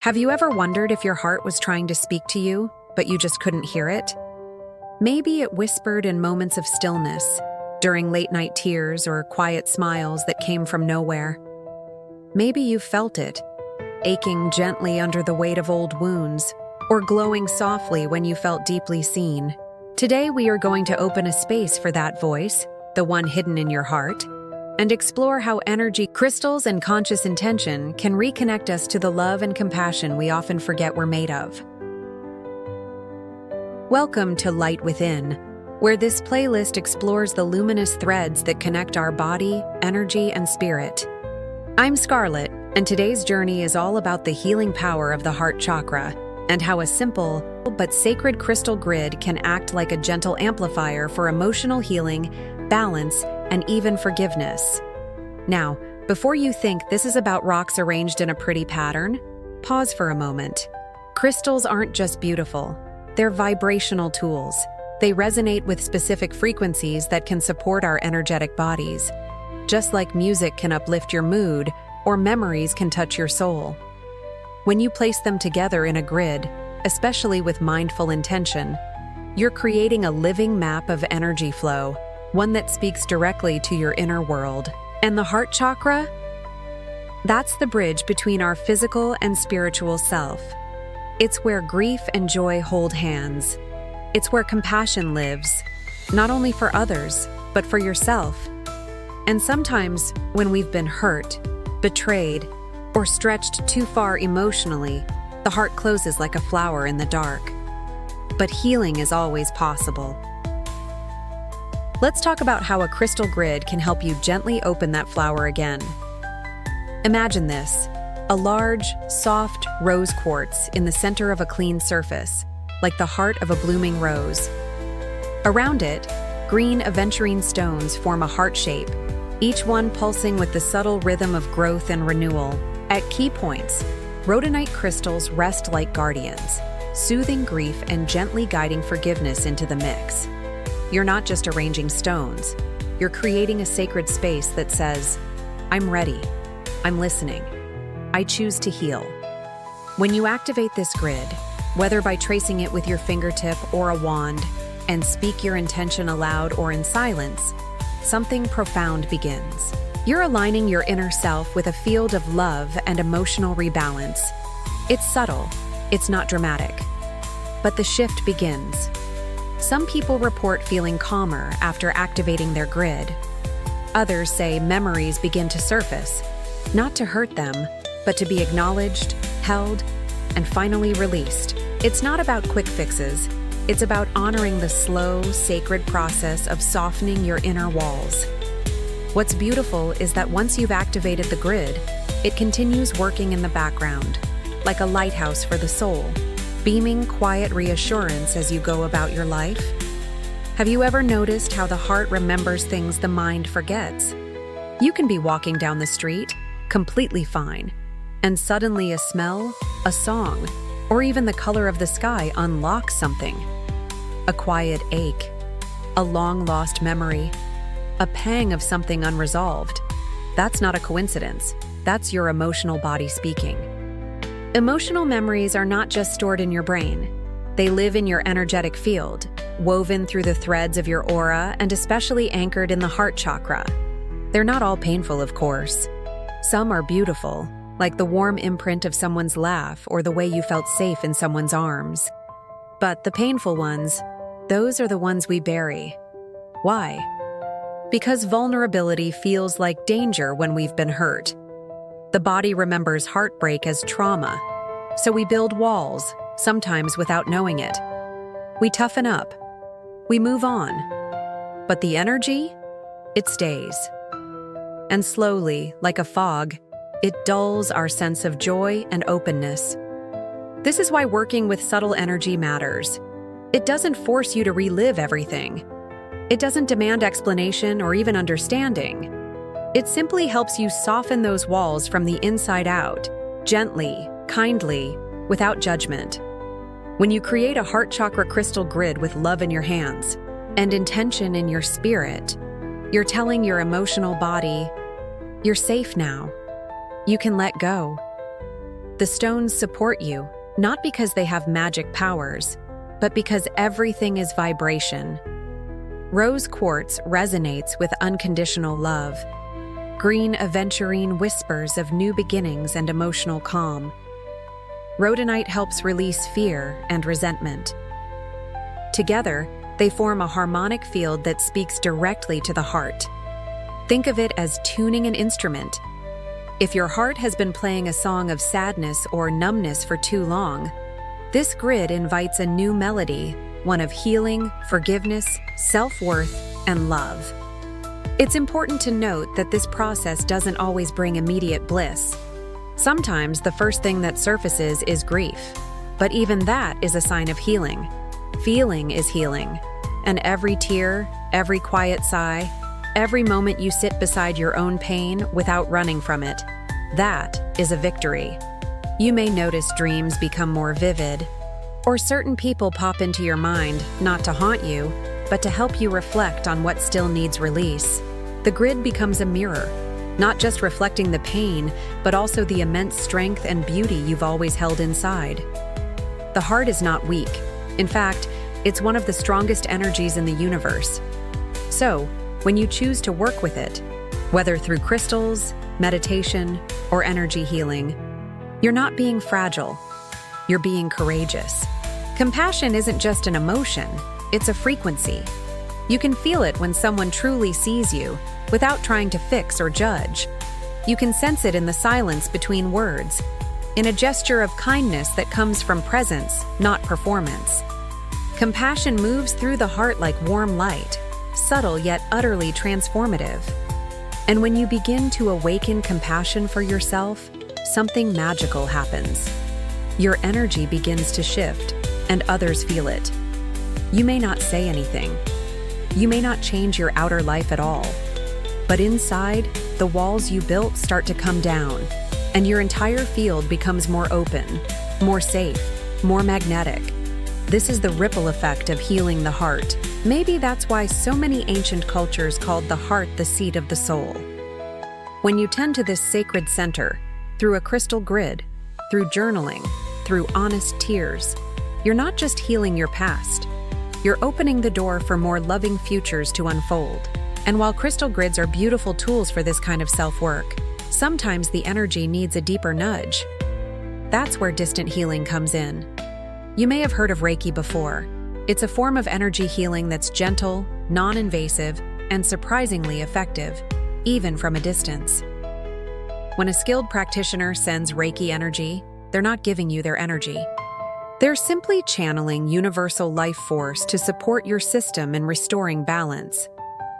Have you ever wondered if your heart was trying to speak to you, but you just couldn't hear it? Maybe it whispered in moments of stillness, during late-night tears or quiet smiles that came from nowhere. Maybe you felt it, aching gently under the weight of old wounds, or glowing softly when you felt deeply seen. Today we are going to open a space for that voice, the one hidden in your heart, and explore how energy, crystals, and conscious intention can reconnect us to the love and compassion we often forget we're made of. Welcome to Light Within, where this playlist explores the luminous threads that connect our body, energy, and spirit. I'm Scarlett, and today's journey is all about the healing power of the Heart Chakra and how a simple but sacred crystal grid can act like a gentle amplifier for emotional healing, balance, and even forgiveness. Now, before you think this is about rocks arranged in a pretty pattern, pause for a moment. Crystals aren't just beautiful, they're vibrational tools. They resonate with specific frequencies that can support our energetic bodies. Just like music can uplift your mood, or memories can touch your soul. When you place them together in a grid, especially with mindful intention, you're creating a living map of energy flow, one that speaks directly to your inner world. And the Heart Chakra? That's the bridge between our physical and spiritual self. It's where grief and joy hold hands. It's where compassion lives, not only for others, but for yourself. And sometimes, when we've been hurt, betrayed, or stretched too far emotionally, the heart closes like a flower in the dark. But healing is always possible. Let's talk about how a crystal grid can help you gently open that flower again. Imagine this, a large, soft rose quartz in the center of a clean surface, like the heart of a blooming rose. Around it, green aventurine stones form a heart shape, each one pulsing with the subtle rhythm of growth and renewal. At key points, rhodonite crystals rest like guardians, soothing grief and gently guiding forgiveness into the mix. You're not just arranging stones, you're creating a sacred space that says, I'm ready, I'm listening, I choose to heal. When you activate this grid, whether by tracing it with your fingertip or a wand, and speak your intention aloud or in silence, something profound begins. You're aligning your inner self with a field of love and emotional rebalance. It's subtle, it's not dramatic, but the shift begins. Some people report feeling calmer after activating their grid. Others say memories begin to surface, not to hurt them, but to be acknowledged, held, and finally released. It's not about quick fixes. It's about honoring the slow, sacred process of softening your inner walls. What's beautiful is that once you've activated the grid, it continues working in the background, like a lighthouse for the soul, beaming quiet reassurance as you go about your life. Have you ever noticed how the heart remembers things the mind forgets? You can be walking down the street, completely fine, and suddenly a smell, a song, or even the color of the sky unlocks something. A quiet ache, a long-lost memory, a pang of something unresolved. That's not a coincidence. That's your emotional body speaking. Emotional memories are not just stored in your brain. They live in your energetic field, woven through the threads of your aura and especially anchored in the Heart Chakra. They're not all painful, of course. Some are beautiful, like the warm imprint of someone's laugh or the way you felt safe in someone's arms. But the painful ones, those are the ones we bury. Why? Because vulnerability feels like danger when we've been hurt. The body remembers heartbreak as trauma, so we build walls, sometimes without knowing it. We toughen up. We move on. But the energy? It stays. And slowly, like a fog, it dulls our sense of joy and openness. This is why working with subtle energy matters. It doesn't force you to relive everything. It doesn't demand explanation or even understanding. It simply helps you soften those walls from the inside out, gently, kindly, without judgment. When you create a Heart Chakra crystal grid with love in your hands and intention in your spirit, you're telling your emotional body, you're safe now. You can let go. The stones support you, not because they have magic powers, but because everything is vibration. Rose quartz resonates with unconditional love. Green aventurine whispers of new beginnings and emotional calm. Rhodonite helps release fear and resentment. Together, they form a harmonic field that speaks directly to the heart. Think of it as tuning an instrument. If your heart has been playing a song of sadness or numbness for too long, this grid invites a new melody, one of healing, forgiveness, self-worth, and love. It's important to note that this process doesn't always bring immediate bliss. Sometimes the first thing that surfaces is grief, but even that is a sign of healing. Feeling is healing, and every tear, every quiet sigh, every moment you sit beside your own pain without running from it, that is a victory. You may notice dreams become more vivid, or certain people pop into your mind, not to haunt you, but to help you reflect on what still needs release. The grid becomes a mirror, not just reflecting the pain, but also the immense strength and beauty you've always held inside. The heart is not weak. In fact, it's one of the strongest energies in the universe. So, when you choose to work with it, whether through crystals, meditation, or energy healing, you're not being fragile. You're being courageous. Compassion isn't just an emotion, it's a frequency. You can feel it when someone truly sees you, without trying to fix or judge. You can sense it in the silence between words, in a gesture of kindness that comes from presence, not performance. Compassion moves through the heart like warm light, subtle yet utterly transformative. And when you begin to awaken compassion for yourself, something magical happens. Your energy begins to shift, and others feel it. You may not say anything. You may not change your outer life at all. But inside, the walls you built start to come down, and your entire field becomes more open, more safe, more magnetic. This is the ripple effect of healing the heart. Maybe that's why so many ancient cultures called the heart the seat of the soul. When you tend to this sacred center, through a crystal grid, through journaling, through honest tears, you're not just healing your past. You're opening the door for more loving futures to unfold. And while crystal grids are beautiful tools for this kind of self-work, sometimes the energy needs a deeper nudge. That's where distant healing comes in. You may have heard of Reiki before. It's a form of energy healing that's gentle, non-invasive, and surprisingly effective, even from a distance. When a skilled practitioner sends Reiki energy, they're not giving you their energy. They're simply channeling universal life force to support your system in restoring balance.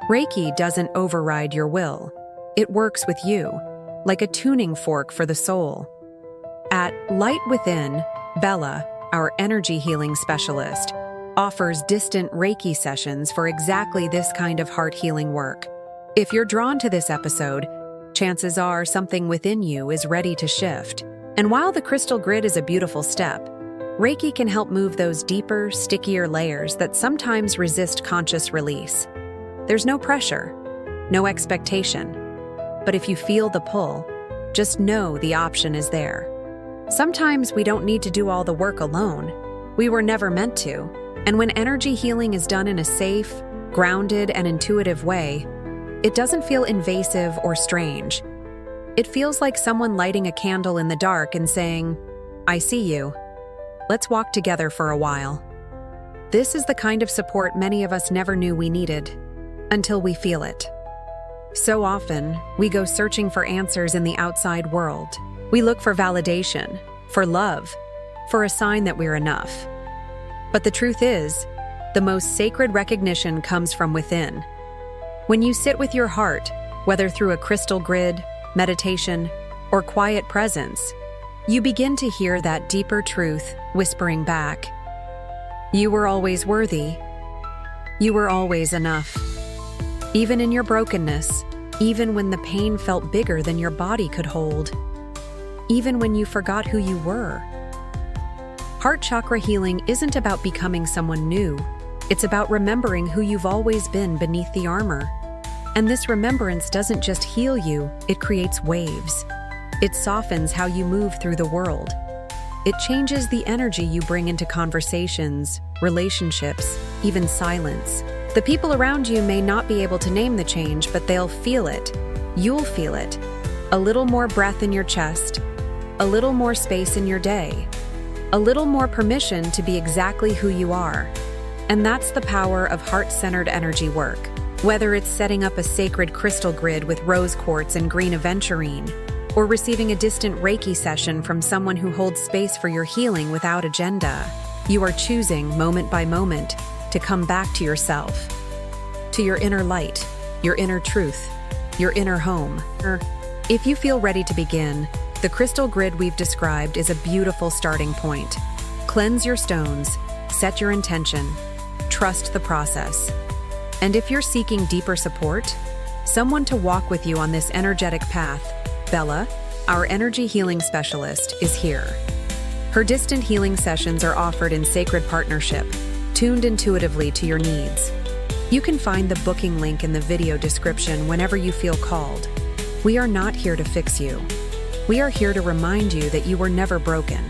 Reiki doesn't override your will. It works with you, like a tuning fork for the soul. At Light Within, Bella, our energy healing specialist, offers distant Reiki sessions for exactly this kind of heart healing work. If you're drawn to this episode, chances are something within you is ready to shift. And while the crystal grid is a beautiful step, Reiki can help move those deeper, stickier layers that sometimes resist conscious release. There's no pressure, no expectation. But if you feel the pull, just know the option is there. Sometimes we don't need to do all the work alone. We were never meant to. And when energy healing is done in a safe, grounded, and intuitive way, it doesn't feel invasive or strange. It feels like someone lighting a candle in the dark and saying, "I see you. Let's walk together for a while." This is the kind of support many of us never knew we needed, until we feel it. So often, we go searching for answers in the outside world. We look for validation, for love, for a sign that we're enough. But the truth is, the most sacred recognition comes from within. When you sit with your heart, whether through a crystal grid, meditation, or quiet presence, you begin to hear that deeper truth whispering back. You were always worthy. You were always enough. Even in your brokenness, even when the pain felt bigger than your body could hold, even when you forgot who you were. Heart chakra healing isn't about becoming someone new. It's about remembering who you've always been beneath the armor. And this remembrance doesn't just heal you, it creates waves. It softens how you move through the world. It changes the energy you bring into conversations, relationships, even silence. The people around you may not be able to name the change, but they'll feel it. You'll feel it. A little more breath in your chest, a little more space in your day, a little more permission to be exactly who you are. And that's the power of heart-centered energy work. Whether it's setting up a sacred crystal grid with rose quartz and green aventurine, or receiving a distant Reiki session from someone who holds space for your healing without agenda, you are choosing, moment by moment, to come back to yourself, to your inner light, your inner truth, your inner home. If you feel ready to begin, the crystal grid we've described is a beautiful starting point. Cleanse your stones, set your intention, trust the process. And if you're seeking deeper support, someone to walk with you on this energetic path, Bella, our energy healing specialist, is here. Her distant healing sessions are offered in sacred partnership, tuned intuitively to your needs. You can find the booking link in the video description whenever you feel called. We are not here to fix you. We are here to remind you that you were never broken.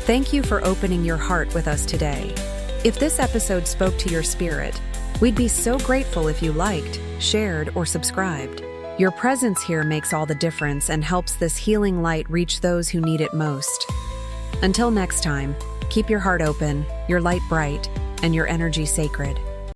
Thank you for opening your heart with us today. If this episode spoke to your spirit, we'd be so grateful if you liked, shared, or subscribed. Your presence here makes all the difference and helps this healing light reach those who need it most. Until next time, keep your heart open, your light bright, and your energy sacred.